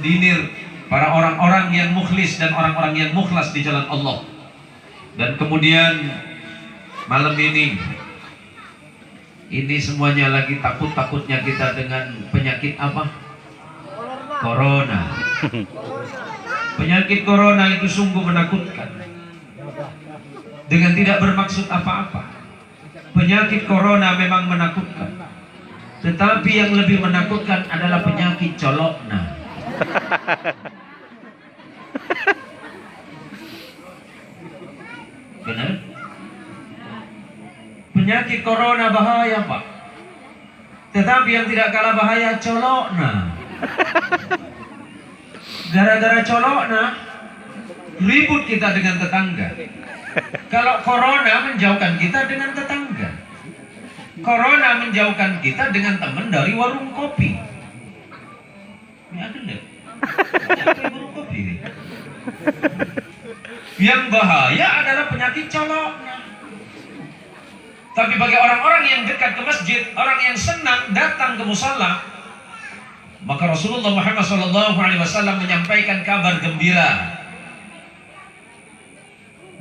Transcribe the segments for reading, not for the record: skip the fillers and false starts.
mengordinir para orang-orang yang mukhlis dan orang-orang yang mukhlas di jalan Allah. Dan kemudian malam ini semuanya lagi takut-takutnya kita dengan penyakit apa? Corona. Penyakit corona itu sungguh menakutkan. Dengan tidak bermaksud apa-apa. Penyakit corona memang menakutkan. Tetapi yang lebih menakutkan adalah penyakit colokna. Benar? Penyakit corona bahaya, Pak. Tetapi yang tidak kalah bahaya colokna. Gara-gara colokna ribut kita dengan tetangga. Kalau corona menjauhkan kita dengan tetangga. Corona menjauhkan kita dengan teman dari warung kopi. Ini ada enggak? Warung kopi ini. Yang bahaya adalah penyakit colokna. Tapi bagi orang-orang yang dekat ke masjid, orang yang senang datang ke musala, maka Rasulullah Muhammad SAW menyampaikan kabar gembira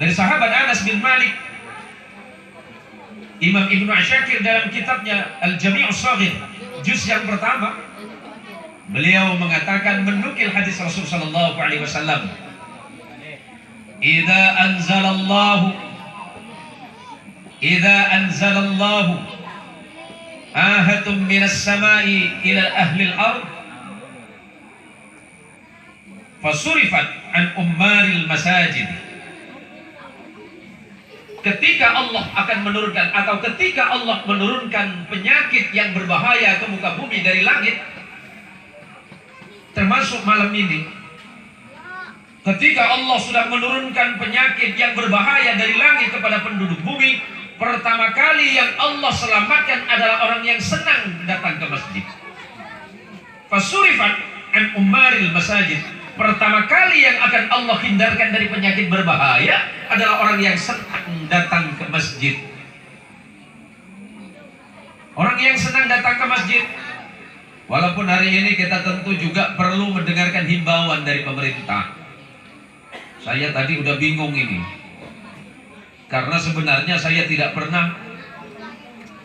dari sahabat Anas bin Malik. Imam Ibnu Asyakir dalam kitabnya Al-Jami' As-Saghir juz yang pertama, beliau mengatakan menukil hadis Rasul sallallahu alaihi wasallam, Idza anzalallahu ahatum minas samai ila ahli al-ard fasurifat an ummaril masajid. Ketika Allah akan menurunkan atau ketika Allah menurunkan penyakit yang berbahaya ke muka bumi dari langit, termasuk malam ini, ketika Allah sudah menurunkan penyakit yang berbahaya dari langit kepada penduduk bumi, pertama kali yang Allah selamatkan adalah orang yang senang datang ke masjid. Fasurifat an ummaril masajid. Pertama kali yang akan Allah hindarkan dari penyakit berbahaya adalah orang yang senang datang ke masjid. Orang yang senang datang ke masjid. Walaupun hari ini kita tentu juga perlu mendengarkan himbauan dari pemerintah. Saya tadi udah bingung ini. Karena sebenarnya saya tidak pernah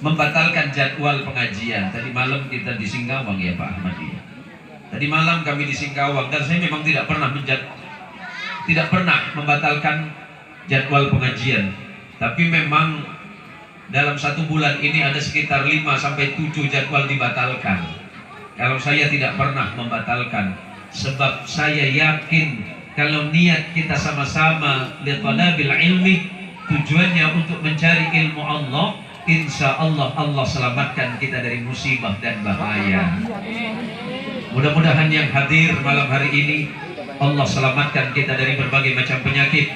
membatalkan jadwal pengajian. Tadi malam kita di Singkawang ya Pak Ahmad ya. Tadi malam kami di Singkawang dan saya memang tidak pernah membatalkan jadwal pengajian. Tapi memang dalam 1 bulan ini ada sekitar 5 sampai 7 jadwal dibatalkan. Kalau saya tidak pernah membatalkan, sebab saya yakin kalau niat kita sama-sama li talabil ilmi, tujuannya untuk mencari ilmu Allah, insya Allah Allah selamatkan kita dari musibah dan bahaya. Mudah-mudahan yang hadir malam hari ini Allah selamatkan kita dari berbagai macam penyakit,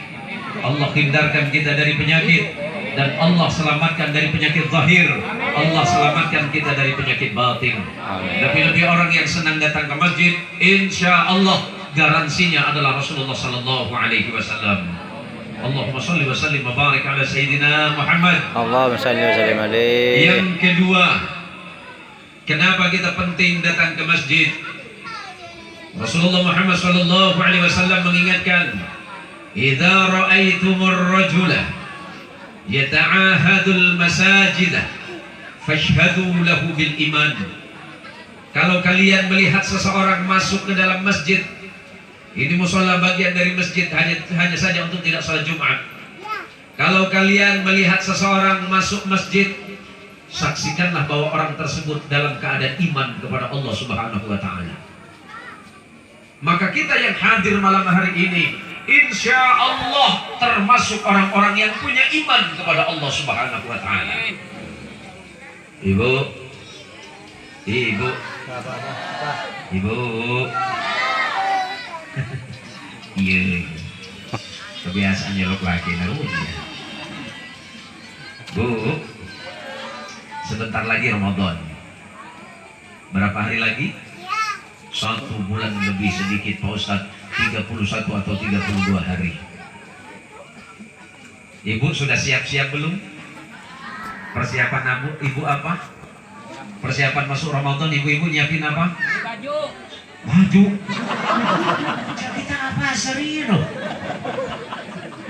Allah hindarkan kita dari penyakit, dan Allah selamatkan dari penyakit zahir, Allah selamatkan kita dari penyakit batin. Lebih-lebih orang yang senang datang ke masjid, insya Allah garansinya adalah Rasulullah Sallallahu Alaihi Wasallam. Allahumma salli wa sallim wa barik ala Sayyidina Muhammad. Allahumma salli wa sallim alaihi. Yang kedua, kenapa kita penting datang ke masjid? Rasulullah Muhammad sallallahu alaihi wasallam mengingatkan, "Idza ra'aitumur rajula yata'ahadul masajid fashhadu lahu bil iman." Kalau kalian melihat seseorang masuk ke dalam masjid, ini mushola bagian dari masjid, hanya saja untuk tidak salat Jumat. Kalau kalian melihat seseorang masuk masjid, saksikanlah bahwa orang tersebut dalam keadaan iman kepada Allah Subhanahu wa taala. Maka kita yang hadir malam hari ini, insya Allah termasuk orang-orang yang punya iman kepada Allah Subhanahu wa taala. Ibu. Iya, kebiasaan nyelok lagi naruhnya. Bu, sebentar lagi Ramadan. Berapa hari lagi? 1 bulan lebih sedikit Pak Ustadz, 31 atau 32 hari. Ibu sudah siap-siap belum? Persiapan ibu apa? Persiapan masuk Ramadan, ibu-ibu nyiapin apa? Baju. Baju. Kita apa serius?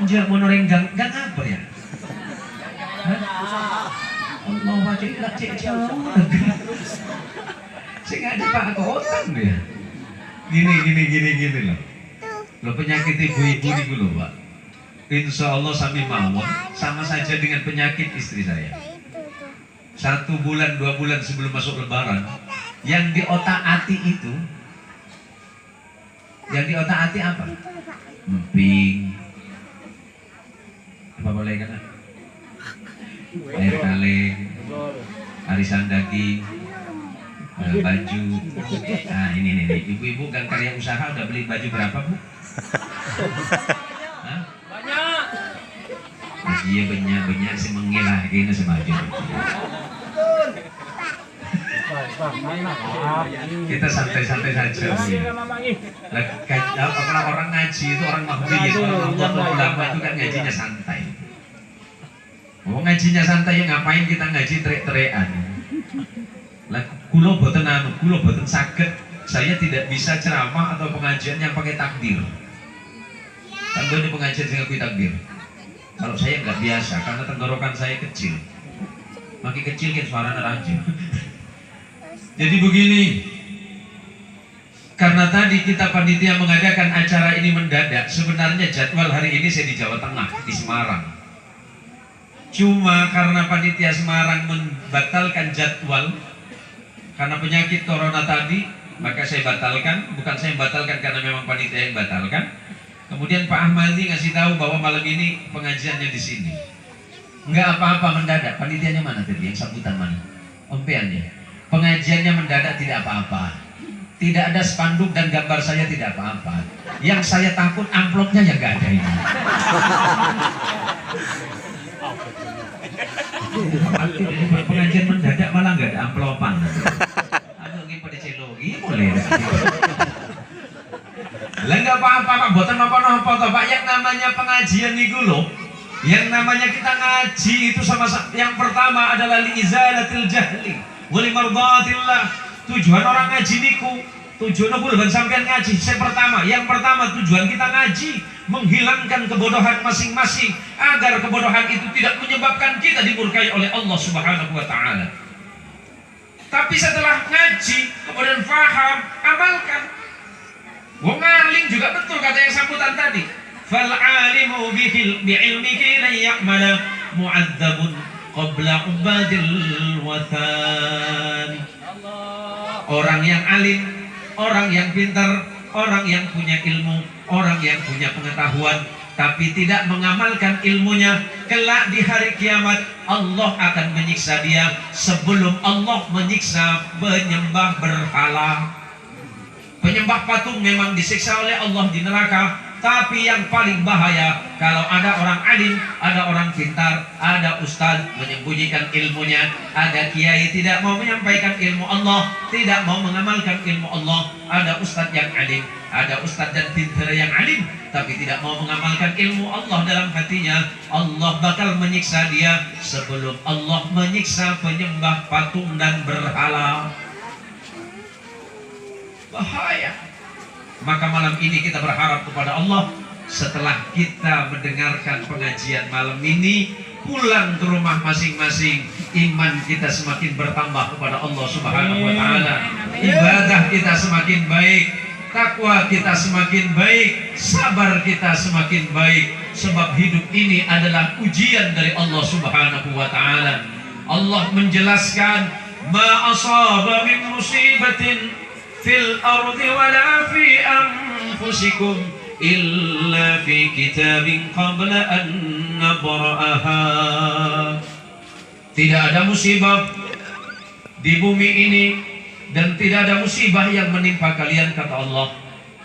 Jangan mau norenggang, gang apa ya? Allah wajib tak cek jauh. Saya nggak ada pak kotan dia. Gini loh. Lo penyakit ibu-ibu nih dulu pak. Insya Allah sami mawon sama saja dengan penyakit istri saya. 1 bulan 2 bulan sebelum masuk lebaran, yang di otak-atik itu, yang di otak-atik apa? Emping. Apa boleh kata? Air kaleng, arisan daging, baju. Nah ini ibu-ibu kan karya usaha udah beli baju berapa bu? Hah? Banyak. Iya banyak sih mengilah gini sebaju. Kita santai-santai saja bu ya. Kalau orang ngaji itu orang mahfiyah, orang ulama itu kan ngajinya santai. Oh ngajinya santai ya ngapain kita ngaji trek-trekan? Lah kulo boten saged, saya tidak bisa ceramah atau pengajian yang pakai takbir. Kan ini pengajian sing aku takbir. Kalau saya nggak biasa karena tenggorokan saya kecil. Makin kecil kan suaranya ranjau. Jadi begini. Karena tadi kita panitia mengadakan acara ini mendadak, sebenarnya jadwal hari ini saya di Jawa Tengah, di Semarang. Cuma karena panitia Semarang membatalkan jadwal karena penyakit corona tadi, maka saya batalkan. Bukan saya batalkan karena memang panitia yang batalkan. Kemudian Pak Ahmadi ngasih tahu bahwa malam ini pengajiannya di sini. Enggak apa-apa mendadak. Panitianya mana tadi? Yang sambutan mana? Ompeannya. Pengajiannya mendadak tidak apa-apa. Tidak ada spanduk dan gambar saya tidak apa-apa. Yang saya takut amplopnya yang nggak ada ini. Pengajian mendadak malah nggak ada amplopan. Mungkin pada celogi boleh. Lah nggak apa-apa Pak, boten apa-apa toh Pak. Yang namanya pengajian itu loh, yang namanya kita ngaji itu sama-sama. Yang pertama adalah liizalatil jahli wa limardatillah. Tujuan orang ngaji niku, tujuan aku bukan sampean ngaji. Yang pertama tujuan kita ngaji menghilangkan kebodohan masing-masing agar kebodohan itu tidak menyebabkan kita dimurkai oleh Allah Subhanahu wa taala. Tapi setelah ngaji kemudian faham, amalkan. Wong alim juga betul kata yang sambutan tadi. Fal alimu bi'ilmihi la ya'mala mu'adzabun qabla ubadil wathan. Orang yang alim, orang yang pintar, orang yang punya ilmu, orang yang punya pengetahuan tapi tidak mengamalkan ilmunya, kelak di hari kiamat Allah akan menyiksa dia sebelum Allah menyiksa penyembah berhala. Penyembah patung memang disiksa oleh Allah di neraka, tapi yang paling bahaya kalau ada orang alim, ada orang pintar, ada ustaz menyembunyikan ilmunya, ada kiai tidak mau menyampaikan ilmu Allah, tidak mau mengamalkan ilmu Allah, ada ustaz yang alim, ada ustaz dan pintar yang alim, tapi tidak mau mengamalkan ilmu Allah dalam hatinya, Allah bakal menyiksa dia sebelum Allah menyiksa penyembah patung dan berhala. Bahaya. Maka malam ini kita berharap kepada Allah, setelah kita mendengarkan pengajian malam ini, pulang ke rumah masing-masing, iman kita semakin bertambah kepada Allah Subhanahu wa taala. Ibadah kita semakin baik, takwa kita semakin baik, sabar kita semakin baik, sebab hidup ini adalah ujian dari Allah Subhanahu wa taala. Allah menjelaskan, ma asaba min musibatin fil ardi wala fi anfusikum illa fi kitabin qabla an nabra'aha. Tidak ada musibah di bumi ini dan tidak ada musibah yang menimpa kalian kata Allah,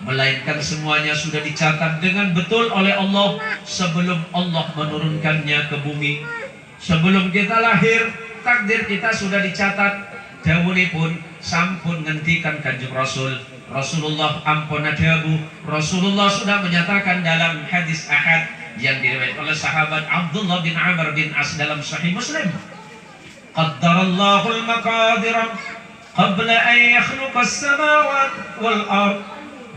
melainkan semuanya sudah dicatat dengan betul oleh Allah sebelum Allah menurunkannya ke bumi. Sebelum kita lahir, takdir kita sudah dicatat. Dawuhipun sampun ngendikan Kanjeng Rasulullah ampun adabu. Rasulullah sudah menyatakan dalam hadis ahad yang diriwayatkan oleh sahabat Abdullah bin Amr bin As dalam Sahih Muslim, qaddarallahu al-maqadira qabla an yakhluqa as-samawati wal ard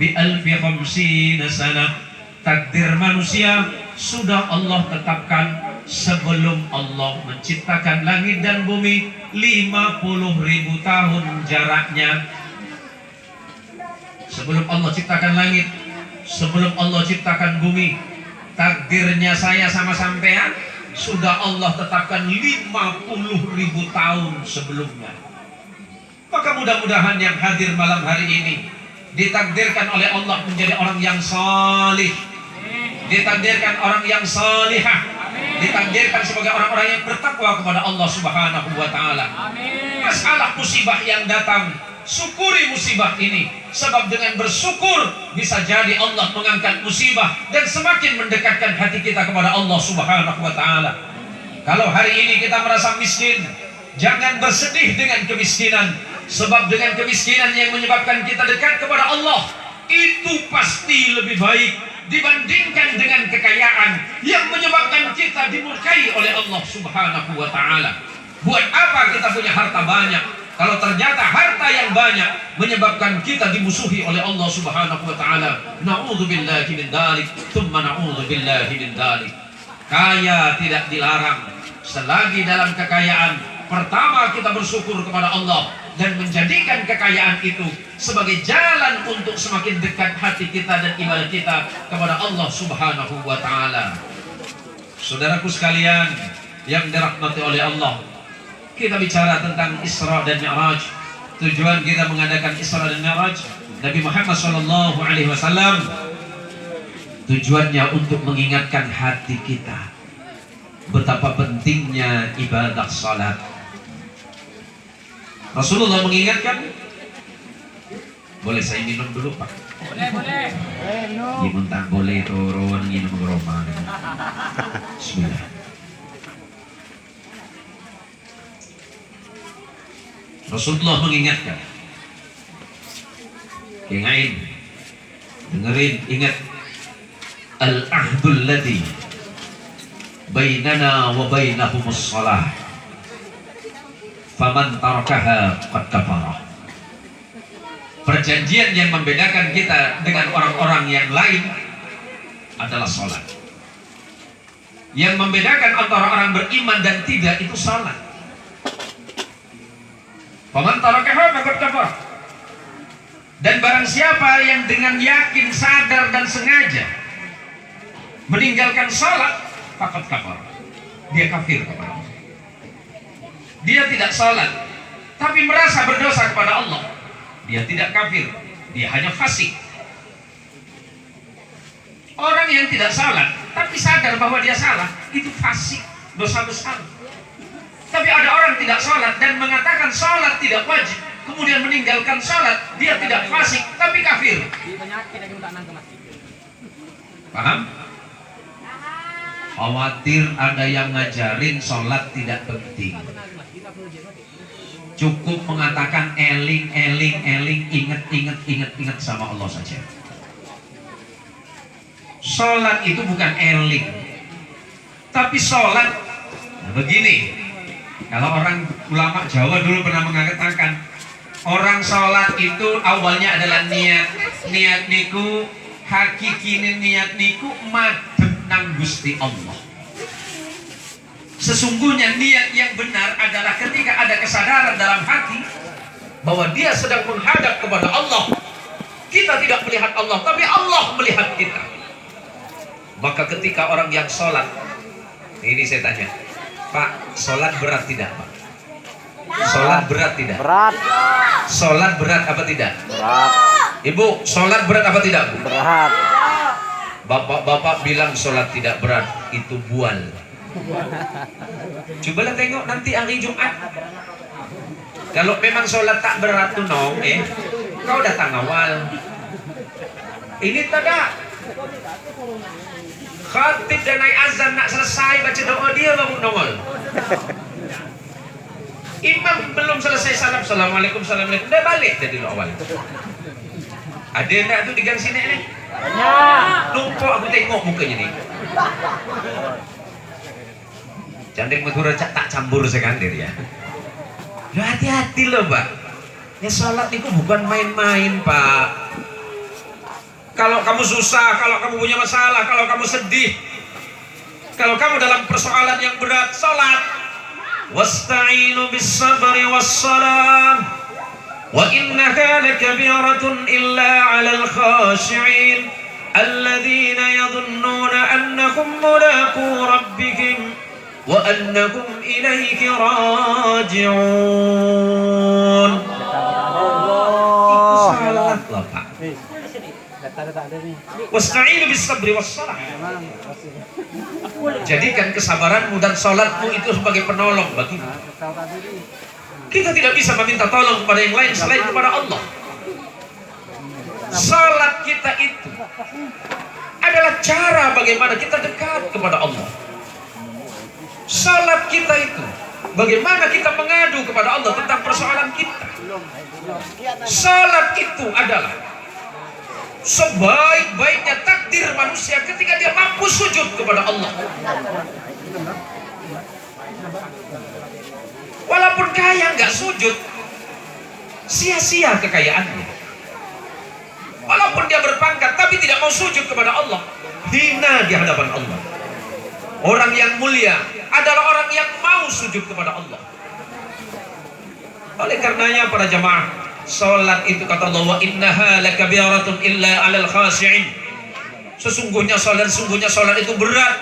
bi alfi khamsina sana. Takdir manusia sudah Allah tetapkan sebelum Allah menciptakan langit dan bumi. 50.000 tahun jaraknya. Sebelum Allah ciptakan langit, sebelum Allah ciptakan bumi, takdirnya saya sama sampean sudah Allah tetapkan 50.000 tahun sebelumnya. Maka mudah-mudahan yang hadir malam hari ini ditakdirkan oleh Allah menjadi orang yang salih, ditakdirkan orang yang salihah, ditakdirkan sebagai orang-orang yang bertakwa kepada Allah Subhanahu wa taala. Masalah musibah yang datang, syukuri musibah ini, sebab dengan bersyukur bisa jadi Allah mengangkat musibah dan semakin mendekatkan hati kita kepada Allah Subhanahu wa taala. Kalau hari ini kita merasa miskin, jangan bersedih dengan kemiskinan, sebab dengan kemiskinan yang menyebabkan kita dekat kepada Allah itu pasti lebih baik dibandingkan dengan kekayaan yang menyebabkan kita dimurkai oleh Allah Subhanahu wa taala. Buat apa kita punya harta banyak kalau ternyata harta yang banyak menyebabkan kita dimusuhi oleh Allah Subhanahu wa taala? Na'udzubillahi min dzalik, tsumma na'udzubillahi min dzalik. Kaya tidak dilarang selagi dalam kekayaan pertama kita bersyukur kepada Allah dan menjadikan kekayaan itu sebagai jalan untuk semakin dekat hati kita dan ibadah kita kepada Allah Subhanahu wa taala. Saudaraku sekalian yang dirahmati oleh Allah, kita bicara tentang Isra dan Mi'raj. Tujuan kita mengadakan Isra dan Mi'raj, Nabi Muhammad SAW tujuannya untuk mengingatkan hati kita betapa pentingnya ibadah salat. Rasulullah mengingatkan, boleh saya minum dulu Pak? Boleh. Minum tak boleh turun, minum geroma. Bismillah. Rasulullah mengingatkan, dengerin, ingat, al-ahdul ladzi bainana wa bainahumus shalah faman tarakaha qad kafara. Perjanjian yang membedakan kita dengan orang-orang yang lain adalah salat. Yang membedakan antara orang beriman dan tidak itu salat. Faman tarakaha qad kafara. Dan barang siapa yang dengan yakin, sadar dan sengaja meninggalkan salat, faqad kafara, dia kafir kepada Allah. Dia tidak salat tapi merasa berdosa kepada Allah, dia tidak kafir, dia hanya fasik. Orang yang tidak salat tapi sadar bahwa dia salah, itu fasik, dosa besar. Tapi ada orang tidak salat dan mengatakan salat tidak wajib, kemudian meninggalkan salat, dia tidak fasik tapi kafir. Paham? Khawatir ada yang ngajarin salat tidak penting. Cukup mengatakan eling, ingat sama Allah saja. Salat itu bukan eling, tapi salat. Nah begini, kalau orang ulama Jawa dulu pernah mengatakan, orang salat itu awalnya adalah niat niku, hakikine niat niku madhep nang Gusti Allah. Sesungguhnya niat yang benar adalah ketika ada kesadaran dalam hati bahwa dia sedang menghadap kepada Allah. Kita tidak melihat Allah, tapi Allah melihat kita. Maka ketika orang yang sholat, ini saya tanya, Pak, sholat berat tidak Pak? Sholat berat tidak? Berat. Sholat berat apa tidak? Berat. Ibu, sholat berat apa tidak? Berat. Bapak-bapak bilang sholat tidak berat, itu bual. Cobalah tengok nanti hari Jumat. Kalau memang sholat tak berat tuh nong, kau datang awal. Ini tidak. Khatib dan naik azan nak selesai baca doa dia baru nongol. Imam belum selesai salam, assalamualaikum, assalamualaikum, dah balik dari awal. Ada nak tu di gang sini ni? Lupa aku tengok mukanya ni. Cantik Madura tak campur sekandir ya. Loh, hati-hati loh Pak. Ya sholat itu bukan main-main Pak. Kalau kamu susah, kalau kamu punya masalah, kalau kamu sedih, kalau kamu dalam persoalan yang berat, salat. Wasta'inu bis sabri was salam. Wa innaha lakabiratun illa 'alal khashi'in alladzina yadhunnuna annahum mulaqu rabbihim wa annahum ilaihi raji'un. Itu salat loh, Pak. Wasta'inu bis sabri was salam. Jadikan kesabaranmu dan salatmu itu sebagai penolong bagimu. Kita tidak bisa meminta tolong kepada yang lain selain kepada Allah. Salat kita itu adalah cara bagaimana kita dekat kepada Allah. Salat kita itu bagaimana kita mengadu kepada Allah tentang persoalan kita. Salat itu adalah sebaik-baiknya takdir manusia ketika dia mampu sujud kepada Allah. Walaupun kaya nggak sujud, sia-sia kekayaannya. Walaupun dia berpangkat tapi tidak mau sujud kepada Allah, hina di hadapan Allah. Orang yang mulia adalah orang yang mau sujud kepada Allah. Oleh karenanya para jamaah, salat itu kata Allah, wa innaha lakabiratun illa 'alal khashi'in. Sesungguhnya salat itu berat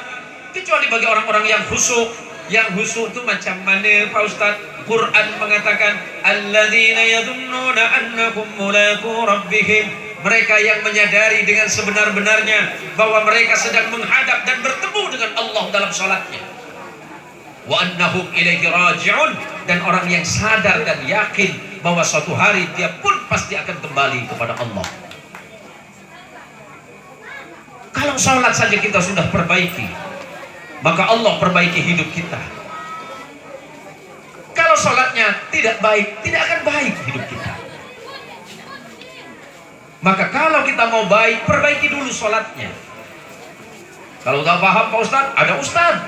kecuali bagi orang-orang yang khusyuk. Yang khusyuk itu macam mana Pak Ustaz? Quran mengatakan alladzina yadhunnuna annahum mulaqu rabbihim. Mereka yang menyadari dengan sebenar-benarnya bahwa mereka sedang menghadap dan bertemu dengan Allah dalam salatnya. Wa annahum ilaihi raji'un, dan orang yang sadar dan yakin bahwa suatu hari dia pun pasti akan kembali kepada Allah. Kalau salat saja kita sudah perbaiki, maka Allah perbaiki hidup kita. Kalau salatnya tidak baik, tidak akan baik hidup kita. Maka kalau kita mau baik, perbaiki dulu salatnya. Kalau nggak paham Pak Ustadz, ada Ustadz,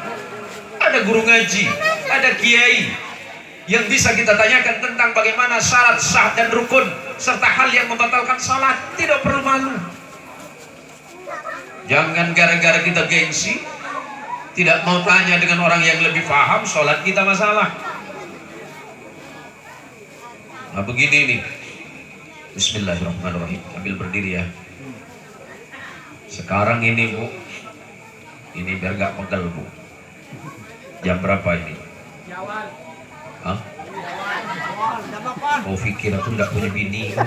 ada guru ngaji, ada kiai yang bisa kita tanyakan tentang bagaimana syarat sah dan rukun serta hal yang membatalkan salat. Tidak perlu malu. Jangan gara-gara kita gengsi, tidak mau tanya dengan orang yang lebih paham, sholat kita masalah. Nah begini nih, bismillahirrahmanirrahim, ambil berdiri ya. Sekarang ini Bu, ini biar gak pegel Bu. Jam berapa ini? Hah? Oh pikir aku gak punya bini.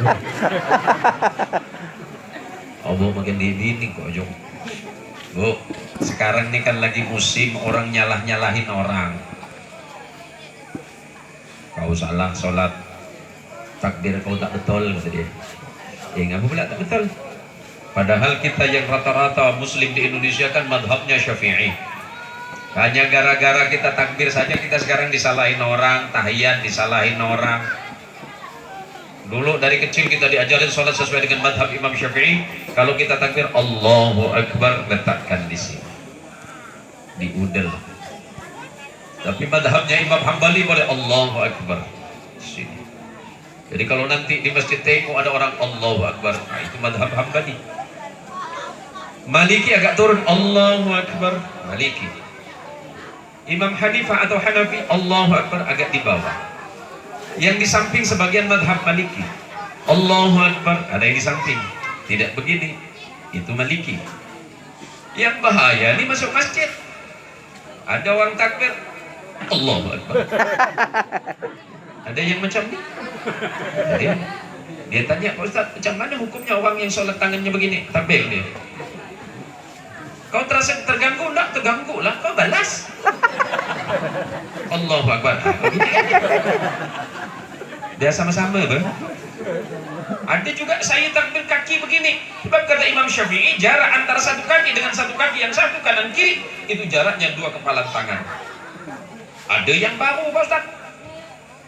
Allah makin di bini kok Jom. Bu, sekarang ini kan lagi musim orang nyalah-nyalahin orang. Kau salah sholat, takbir kau tak betul, kata dia. Ngapa pula tak betul? Padahal kita yang rata-rata muslim di Indonesia kan madhabnya Syafi'i. Hanya gara-gara kita takbir saja kita sekarang disalahin orang, tahiyat disalahin orang. Dulu dari kecil kita diajarin sholat sesuai dengan madhab Imam Syafi'i. Kalau kita takbir Allahu Akbar, letakkan di sini, di udel. Tapi madhabnya Imam Hambali boleh Allahu Akbar di sini. Jadi kalau nanti di Masjid Teko ada orang Allahu Akbar, nah itu madhab Hambali. Maliki agak turun Allahu Akbar, Maliki. Imam Hanifah atau Hanafi Allahu Akbar agak di bawah. Yang di samping sebagian madhab Maliki Allahu Akbar, ada yang di samping tidak begini, itu Maliki. Yang bahaya ini masuk masjid, ada orang takbir Allahu Akbar, ada yang macam ini. Jadi dia tanya, Pak Ustaz, macam mana hukumnya orang yang sholat tangannya begini, takbir dia. Kau terasa terganggu? Enggak terganggu lah, kau balas Allahu Akbar. Dia sama-sama ber. Ada juga saya takbir kaki begini. Sebab kata Imam Syafi'i, jarak antara satu kaki dengan satu kaki yang satu kanan kiri itu jaraknya 2 kepalan tangan. Ada yang baru Pak Ustaz,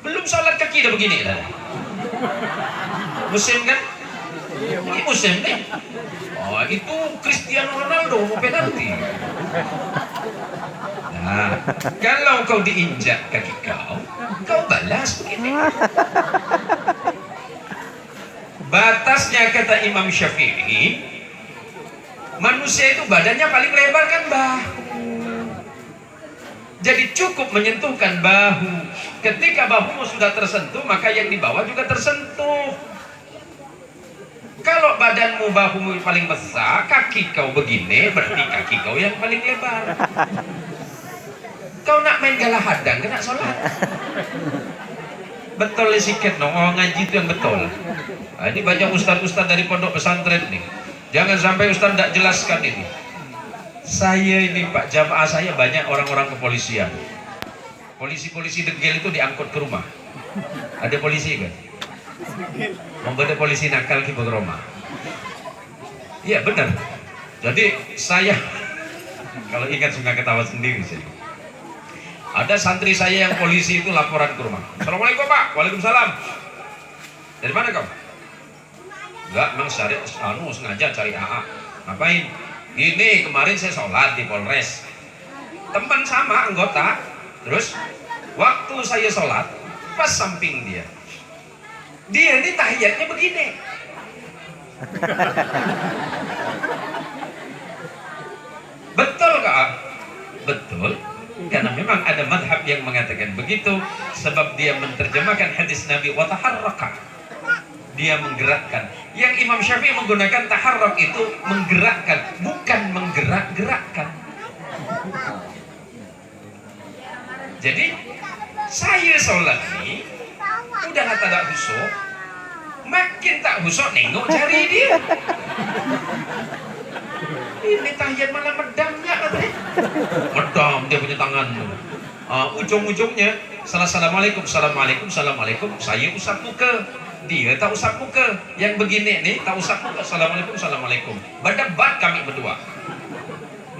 belum sholat kaki dah begini dah. Musim kan? Ini musim nih. Oh itu Cristiano Ronaldo mau penalti. Nah, kalau kau diinjak kaki kau balas begini. Batasnya kata Imam Syafi'i Manusia itu badannya paling lebar kan bahu. Jadi cukup menyentuhkan bahu. Ketika bahumu sudah tersentuh, maka yang di bawah juga tersentuh. Kalau badanmu, bahumu paling besar, kaki kau begini, berarti kaki kau yang paling lebar. Kau nak main galah hadang, kena sholat. Betul sikit no, oh, ngaji itu yang betul. Nah, ini banyak ustaz-ustaz dari pondok pesantren nih. Jangan sampai ustaz tidak jelaskan ini. Saya ini Pak, jamaah saya banyak orang-orang kepolisian. Polisi-polisi degil itu diangkut ke rumah. Ada polisi kan? Membuat polisi nakal ke rumah. Iya benar. Jadi saya kalau ingat suka ketawa sendiri sih. Ada santri saya yang polisi itu laporan ke rumah. Assalamualaikum Pak. Waalaikumsalam. Dari mana kau? Enggak, memang sengaja cari AA. Ngapain? Ini kemarin saya sholat di Polres. Teman sama anggota. Terus waktu saya sholat pas samping dia. Dia ini tahiyatnya begini. Betul Kak? Betul. Karena memang ada madhab yang mengatakan begitu, sebab dia menerjemahkan hadis Nabi wa taharraka, dia menggerakkan. Yang Imam Syafi'i menggunakan taharrak itu menggerakkan, bukan menggerak-gerakkan. Jadi saya sholat ini udah tak khusyuk, makin tak khusyuk nengok cari dia. Ini tahiyat malah medam nggak katanya? Medam dia punya tangan. Ujung-ujungnya assalamualaikum, assalamualaikum, assalamualaikum. Saya usap muka, dia tak usap muka. Yang begini nih tak usap muka, assalamualaikum, assalamualaikum. Berdebat kami berdua.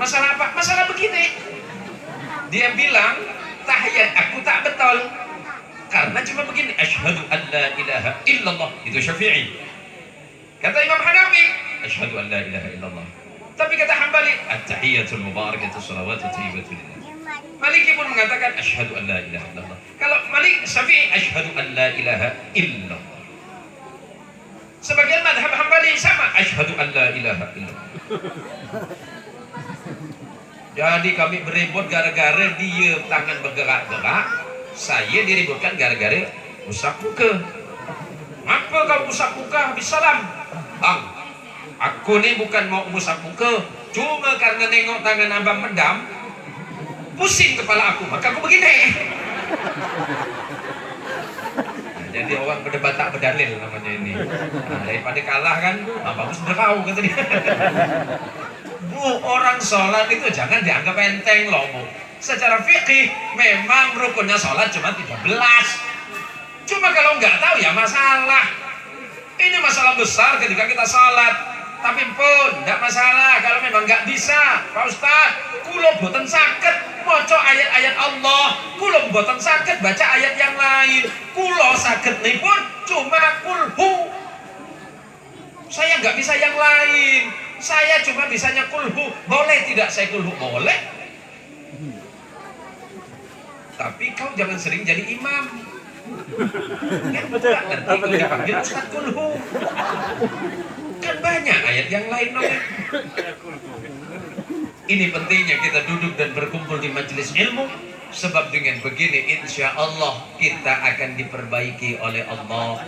Masalah apa? Masalah begini. Dia bilang tahiyat aku tak betul karena cuma begini, asyhadu an la ilaha illallah. Itu Syafi'i. Kata Imam Hanafi, asyhadu an la ilaha illallah. Tapi kata Hambali, at-tahiyyatul mubarakatuh shalawatu thayyibatu lillah. Maliki pun mengatakan asyhadu an la ilaha illallah. Kalau Malik Syafi'i asyhadu an la ilaha illallah. Sebagian madhab Hambali sama, asyhadu an la ilaha illallah. Jadi kami beribut gara-gara dia tangan bergerak-gerak, saya diributkan gara-gara usap muka. Apa kau usap muka habis salam? Bang, aku ni bukan mau usap muka, cuma karena nengok tangan abang mendam, pusing kepala aku, maka aku begini. Nah, jadi orang berdebat tak berdalil namanya ini. Nah, daripada kalah kan, bagus berkau kata dia. Bu, orang sholat itu jangan dianggap enteng loh Bu. Secara fikih memang rukunnya sholat cuma 13. Cuma kalau nggak tahu ya masalah. Ini masalah besar ketika kita sholat. Tapi pun nggak masalah kalau memang nggak bisa. Pak Ustaz, kulo boten sakit maca ayat-ayat Allah, kulo boten sakit baca ayat yang lain. Kulo sakit nih pun cuma kulhu. Saya nggak bisa yang lain. Saya cuma bisanya kulhu. Boleh tidak saya kulhu? Boleh. Tapi kau jangan sering jadi imam. Kan pula nanti kau dipanggil Ustaz kulhu. Kan banyak ayat yang lain namanya. Ini pentingnya kita duduk dan berkumpul di majelis ilmu. Sebab dengan begini insya Allah kita akan diperbaiki oleh Allah.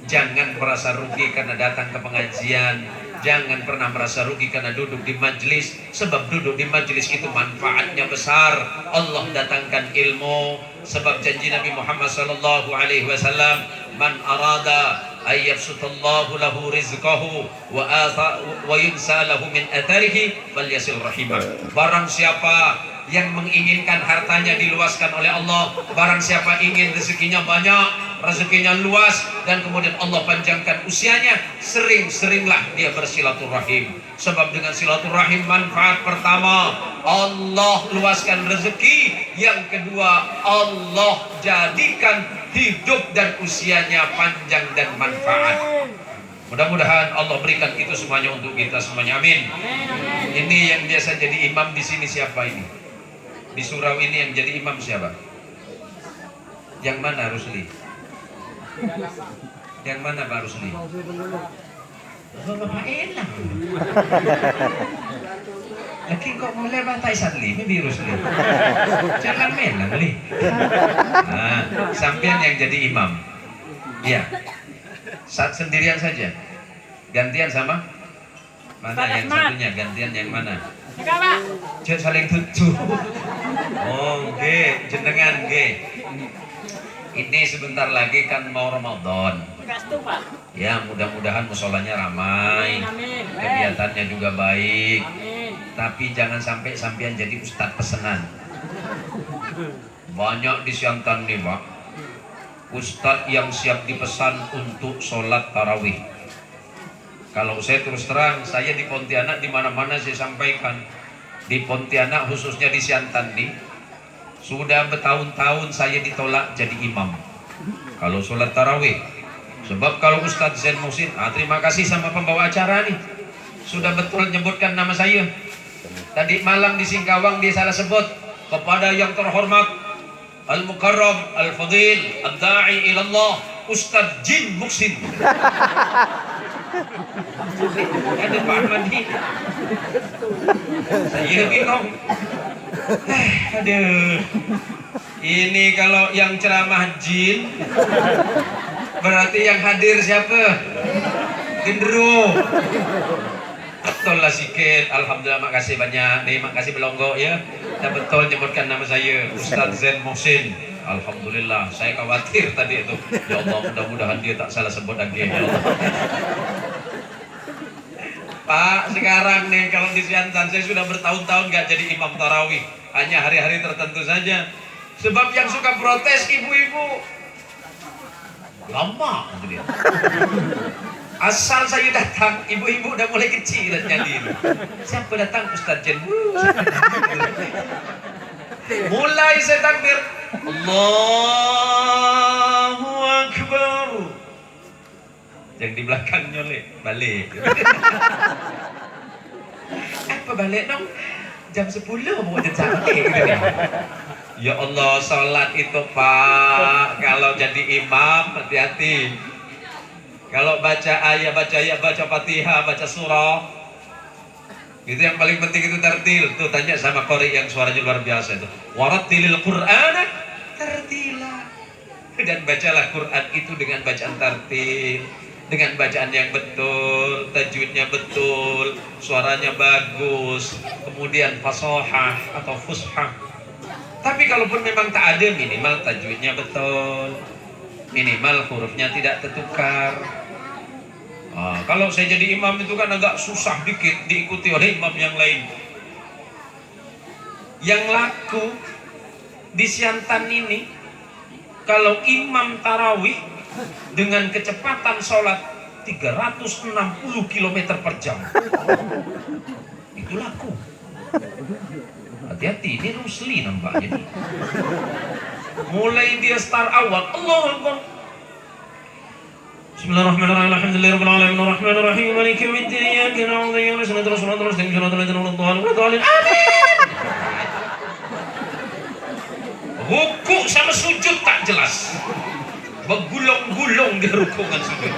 Jangan merasa rugi karena datang ke pengajian. Jangan pernah merasa rugi karena duduk di majlis. Sebab duduk di majlis itu manfaatnya besar. Allah datangkan ilmu. Sebab janji Nabi Muhammad SAW, man arada ayyabsutallahu lahu rizqahu wa yunsa lahu min atharihi falyasil rahimah. Barang siapa yang menginginkan hartanya diluaskan oleh Allah, barang siapa ingin rezekinya banyak, rezekinya luas, dan kemudian Allah panjangkan usianya, sering-seringlah dia bersilaturahim. Sebab dengan silaturahim manfaat pertama, Allah luaskan rezeki. Yang kedua, Allah jadikan hidup dan usianya panjang dan manfaat. Mudah-mudahan Allah berikan itu semuanya untuk kita semuanya. Amin. Ini yang biasa jadi imam di sini siapa ini? Di surau ini yang jadi imam siapa? Yang mana Rusli? Yang mana Pak Rusli? Bapak enak. Lagi kok mulai batai sadli, ini virus li. Jangan menang li. Nah, sampean yang jadi imam. Iya. Saat sendirian saja. Gantian sama? Mana yang satunya? Gantian yang mana? Jangan saling tuju. Oh, ge, jenengan ge. Ini sebentar lagi kan mau Ramadan. Ya, mudah-mudahan musolanya ramai, kegiatannya juga baik. Tapi jangan sampai sampean jadi ustadz pesenan. Banyak di Siantan nih, Pak, ustadz yang siap dipesan untuk sholat tarawih. Kalau saya terus terang, saya di Pontianak di mana-mana saya sampaikan. Di Pontianak khususnya di Siantan nih, sudah bertahun-tahun saya ditolak jadi imam kalau sholat tarawih. Sebab kalau Ustadz Zain Muhsin, terima kasih sama pembawa acara nih, sudah betul nyebutkan nama saya. Tadi malam di Singkawang dia salah sebut kepada yang terhormat Al-Mukarram, Al-Fadil, Ad-Da'i ilallah, Ustadz Jin Muhsin. Ada Pak Ahmadi. Saya bingung. Aduh. Ini kalau yang ceramah jin, berarti yang hadir siapa? Gendro. Betul lah sikit. Alhamdulillah, makasih banyak nih, makasih belonggo ya. Dan betul nyebutkan nama saya, Ustadz Zain Muhsin. Alhamdulillah, saya khawatir tadi itu. Ya Allah, mudah-mudahan dia tak salah sebut lagi. Ya Allah. Pak, sekarang nih kalau di Siantan saya sudah bertahun-tahun nggak jadi imam tarawih, hanya hari-hari tertentu saja. Sebab yang suka protes ibu-ibu, lama gitu dia. Asal saya datang, ibu-ibu udah mulai kecil dan nyanyi. Siapa datang? Ustadz Jen. Mulai saya takbir, Allahu Akbar. Yang di belakangnya balik. Apa balik dong? Jam 10 mau jejak gitu ya. Ya Allah, sholat itu Pak, kalau jadi imam hati-hati. Kalau baca ayat, baca Fatihah, baca surah, itu yang paling penting itu tartil. Tuh tanya sama qori yang suaranya luar biasa itu. Warattilil Qur'ana tartila. Dan bacalah Quran itu dengan bacaan tartil, dengan bacaan yang betul, tajwidnya betul, suaranya bagus, kemudian fasahah atau fushah. Tapi kalaupun memang tak ada, minimal tajwidnya betul, minimal hurufnya tidak tertukar. Kalau saya jadi imam itu kan agak susah dikit diikuti oleh imam yang lain. Yang laku di Siantan ini, kalau imam tarawih dengan kecepatan sholat 360 km per jam, itu laku. Hati-hati, ini Rusli nampaknya. Mulai dia start awal, Allahu Akbar. Bismillahirrahmanirrahim. Alhamdulillahirabbil alamin arrahmanir rahim maliki yaumiddin iyyaka na'budu wa iyyaka nasta'in ihdinas siratal mustaqim siratal ladzina an'amta 'alaihim. Amin. Ruku sama sujud tak jelas. Bergulung-gulung di rukungan sujud.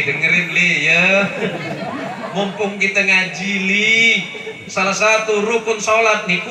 Dengerin ya. Mumpung kita ngaji salah satu rukun sholat nih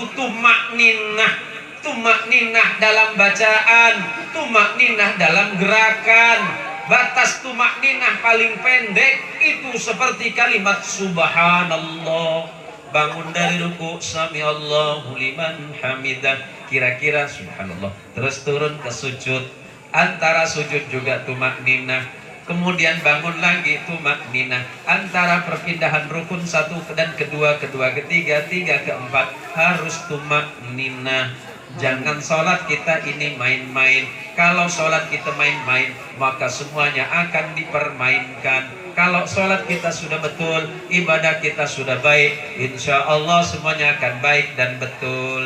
tumakninah dalam bacaan, tumakninah dalam gerakan. Batas tumakninah paling pendek itu seperti kalimat subhanallah. Bangun dari ruku, sami Allahu liman hamidah, kira-kira subhanallah, terus turun ke sujud. Antara sujud juga tumakninah, kemudian bangun lagi tumakninah. Antara perpindahan rukun satu dan kedua ketiga keempat harus tumakninah. Jangan sholat kita ini main-main. Kalau sholat kita main-main, maka semuanya akan dipermainkan. Kalau sholat kita sudah betul, ibadah kita sudah baik, insya Allah semuanya akan baik dan betul.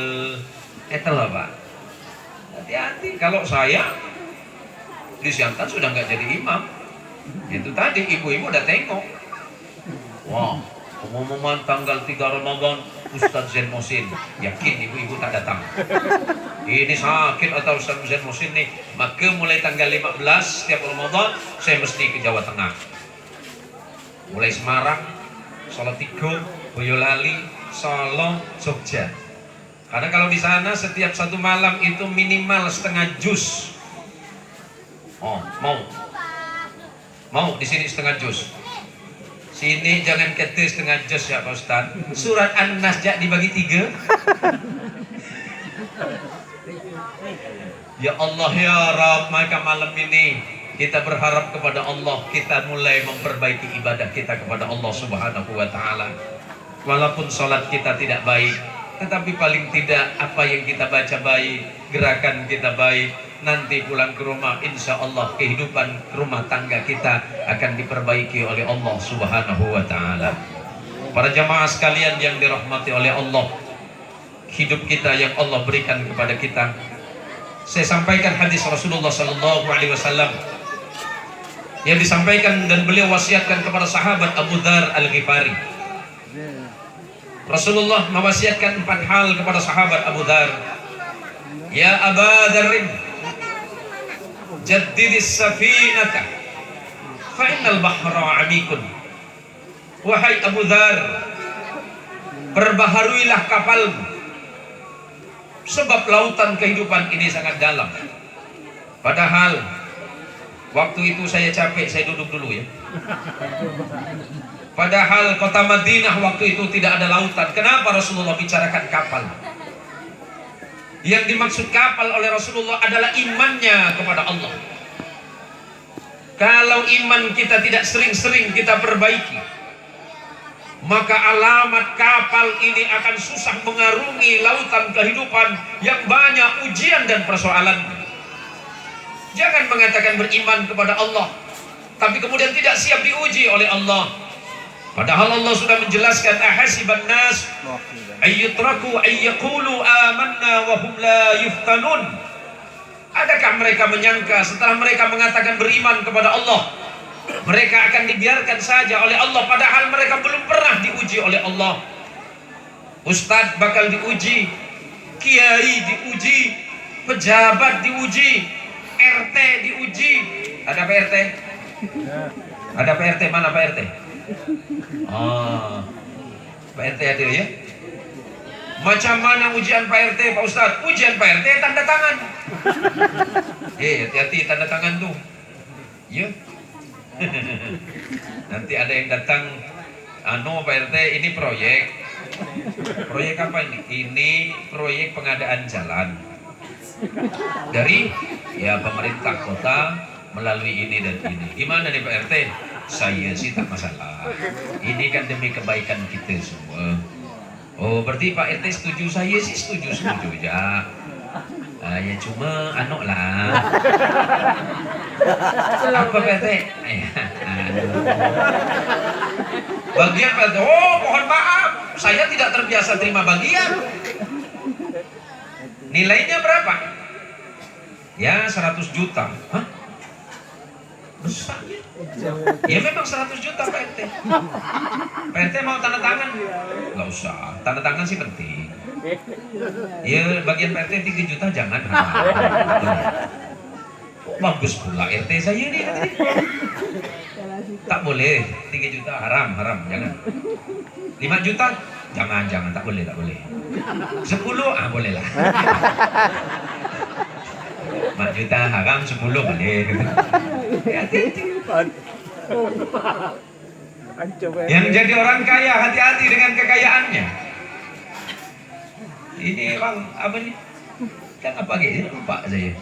Itulah Pak. Hati-hati. Kalau saya di Siantan sudah nggak jadi imam. Itu tadi ibu-ibu udah tengok. Wah, pengumuman tanggal 3 Ramadan Ustadz Zain Muhsin. Yakin ibu-ibu tak datang. Ini sakit atau Ustadz Zain Muhsin nih. Maka mulai tanggal 15 setiap Ramadan saya mesti ke Jawa Tengah. Mulai Semarang, Salatiga, Boyolali, Solo, Jogja. Karena kalau di sana setiap satu malam itu minimal setengah jus. Oh, mau di sini setengah jus. Sini jangan kete setengah jus ya Pak Ustaz. Surat An-Nas dibagi 3. Ya Allah ya Rabb, maka malam ini kita berharap kepada Allah, kita mulai memperbaiki ibadah kita kepada Allah Subhanahu wa taala. Walaupun sholat kita tidak baik, tetapi paling tidak apa yang kita baca baik, gerakan kita baik, nanti pulang ke rumah insya Allah kehidupan rumah tangga kita akan diperbaiki oleh Allah Subhanahu wa taala. Para jamaah sekalian yang dirahmati oleh Allah, hidup kita yang Allah berikan kepada kita. Saya sampaikan hadis Rasulullah sallallahu alaihi wasallam yang disampaikan dan beliau wasiatkan kepada sahabat Abu Dzar Al-Ghifari. Rasulullah mewasiatkan 4 hal kepada sahabat Abu Dzar. Ya Aba Dzarrin, jaddidis safinata fa innal bahra amikun. Wahai Abu Dzar, perbaharuilah kapalmu, sebab lautan kehidupan ini sangat dalam. Padahal waktu itu saya capek, saya duduk dulu ya. Padahal kota Madinah waktu itu tidak ada lautan. Kenapa Rasulullah bicarakan kapal? Yang dimaksud kapal oleh Rasulullah adalah imannya kepada Allah. Kalau iman kita tidak sering-sering kita perbaiki, maka alamat kapal ini akan susah mengarungi lautan kehidupan yang banyak ujian dan persoalan. Jangan mengatakan beriman kepada Allah, tapi kemudian tidak siap diuji oleh Allah. Padahal Allah sudah menjelaskan, ahasiban nas ayyutraku ayyaqulu amanna wa hum la yuftanun. Adakah mereka menyangka setelah mereka mengatakan beriman kepada Allah, mereka akan dibiarkan saja oleh Allah, padahal mereka belum pernah diuji oleh Allah. Ustadz bakal diuji, kiai diuji, pejabat diuji, RT diuji. Ada Pak RT? Ada Pak RT? Mana Pak RT? Oh, Pak RT ada ya? Macam mana ujian Pak RT Pak Ustadz? Ujian Pak RT tanda tangan. Hati-hati tanda tangan tuh. Ya. Nanti ada yang datang, Pak RT ini proyek apa ini? Ini proyek pengadaan jalan dari ya pemerintah kota melalui ini dan ini. Gimana nih Pak RT? Saya sih tak masalah. Ini kan demi kebaikan kita semua. Oh berarti Pak RT setuju? Saya sih setuju ya. Ya cuma lah. Apa Pak RT? Bagian Pak RT. Oh mohon maaf, saya tidak terbiasa terima bagian. Nilainya berapa? Ya 100 juta. Hah? Besar ya? Ya memang 100 juta Pak RT. Pak RT mau tanda tangan? Nggak usah, tanda tangan sih penting. Ya bagian Pak RT 3 juta jangan. Bagus pula RT saya ini. Tak boleh, 3 juta haram, jangan. 5 juta jangan, tak boleh. 10 boleh lah. 4 juta haram, 10 boleh. Yang jadi orang kaya hati-hati dengan kekayaannya. Ini bang apa nih? Kan apa gitu lupa saya.